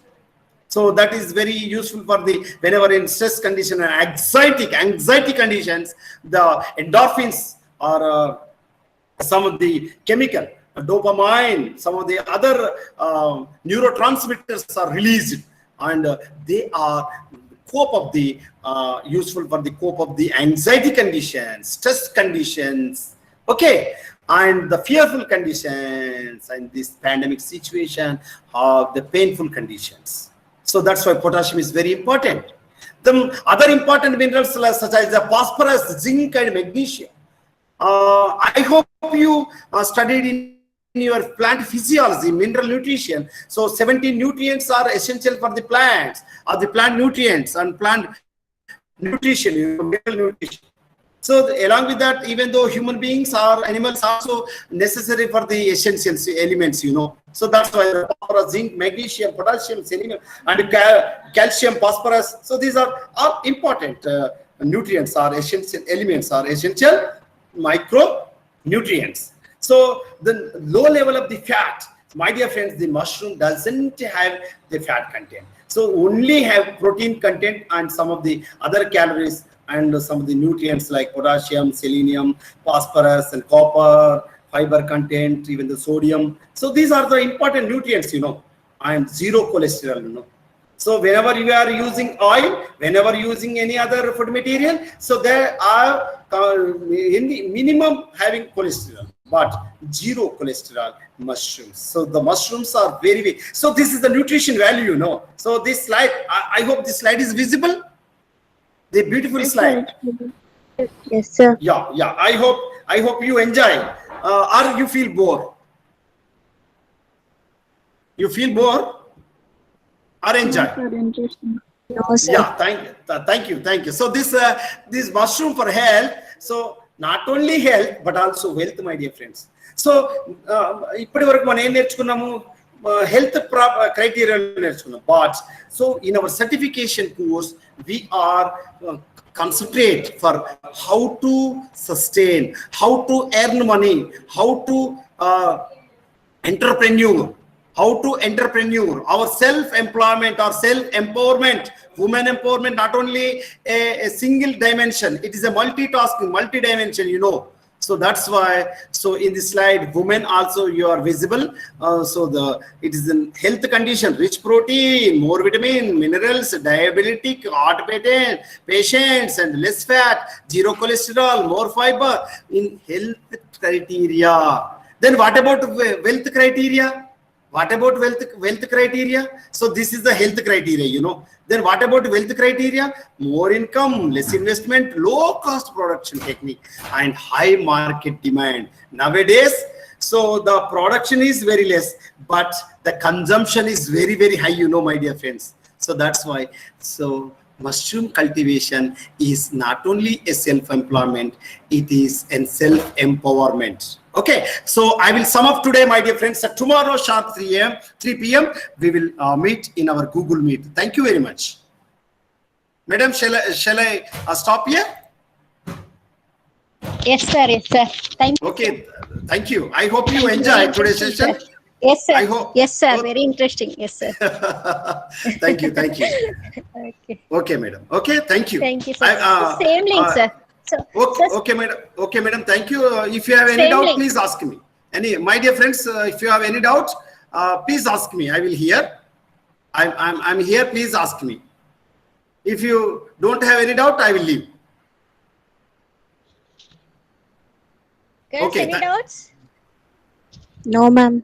So that is very useful for the whenever in stress condition and anxiety conditions, the endorphins are some of the chemical dopamine, some of the other neurotransmitters are released, and they are cope of the useful for the cope of the anxiety conditions, stress conditions, okay, and the fearful conditions, and this pandemic situation of the painful conditions. So that's why potassium is very important. The other important minerals such as the phosphorus, zinc, and magnesium. I hope you studied in your plant physiology, mineral nutrition. So 17 nutrients are essential for the plants, or the plant nutrients and plant nutrition, mineral nutrition. So along with that, even though human beings or animals are also necessary for the essential elements, you know. So that's why the phosphorus, zinc, magnesium, potassium, selenium, and calcium, phosphorus. So these are all important nutrients, are essential elements, are essential micronutrients. So the low level of the fat, my dear friends, the mushroom doesn't have the fat content. So only have protein content and some of the other calories and some of the nutrients like potassium, selenium, phosphorus, and copper, fiber content, even the sodium. So these are the important nutrients, you know, and zero cholesterol, you know. So whenever you are using oil, whenever using any other food material, so there are in the minimum having cholesterol, but zero cholesterol mushrooms. So the mushrooms are very big. So this is the nutrition value, you know. So this slide, I hope this slide is visible. The beautiful slide. Yes, sir. Yeah. I hope you enjoy. Or you feel bored? You feel bored or enjoy? No, sir. Yeah, thank you. So this mushroom for health. So not only health but also wealth, my dear friends. So ఇప్పటి వరకు మనం ఏం నేర్చుకున్నాము? Health criteria నేర్చుకున్నాం. But so in our certification course we are concentrate for how to sustain, how to earn money, how to entrepreneur, our self-employment or self-empowerment, women empowerment, not only a single dimension, it is a multi-dimension, you know. So that's why, so in this slide, women also you are visible. So it is a health condition, rich protein, more vitamin, minerals, diabetic, heart patients, and less fat, zero cholesterol, more fiber in health criteria. Then what about wealth criteria? Wealth criteria? So this is the health criteria, you know. Then what about wealth criteria? More income, less investment, low cost production technique, and high market demand. Nowadays, so the production is very less, but the consumption is very, very high, you know, my dear friends. So that's why, so mushroom cultivation is not only a self-employment, it is a self-empowerment. Okay, so I will sum up today, my dear friends. Tomorrow sharp 3 p.m. we will meet in our Google Meet. Thank you very much. Madam, shall I stop here? Yes, sir. Thank you. Okay, thank you. I hope you enjoy today's session. Yes, sir. I hope. Yes, sir. Very interesting. Yes, sir. Thank you. Okay. Okay, madam. Okay, thank you. Thank you, sir. Same link, sir. So, Okay, madam. Thank you. If you have any doubt, link. please ask me. My dear friends, if you have any doubt, please ask me. I will hear. I'm here. Please ask me. If you don't have any doubt, I will leave. girls, Okay, any doubts? No, ma'am.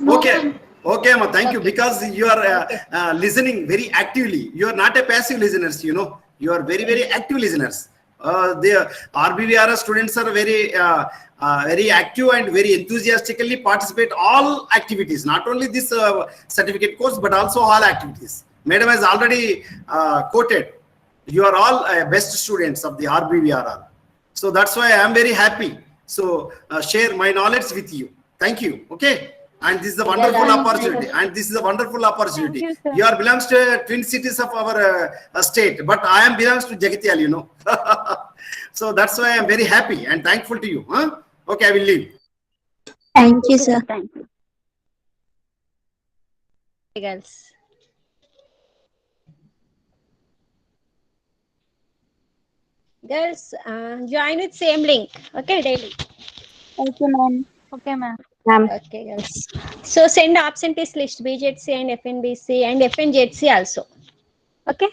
Okay, ma. Thank you, because you are listening very actively. You are not a passive listeners. You know, you are very, very active listeners. The RBVRS students are very active and very enthusiastically participate all activities, not only this certificate course, but also all activities. Madam has already quoted, you are all best students of the RBVRR. So that's why I am very happy. So share my knowledge with you. Thank you. Okay. And this is a wonderful opportunity. And this is a wonderful opportunity. Thank you, sir. You are belongs to twin cities of our state, but I am belongs to Jagitial, you know. So that's why I am very happy and thankful to you. Huh? Okay, I will leave. Thank you, sir. Thank you. Okay, girls. Girls, join with same link. Okay, daily. Thank you, ma'am. Okay, ma'am. Okay, girls. So send absentees list, BJC and FNBC and FNJC also. Okay.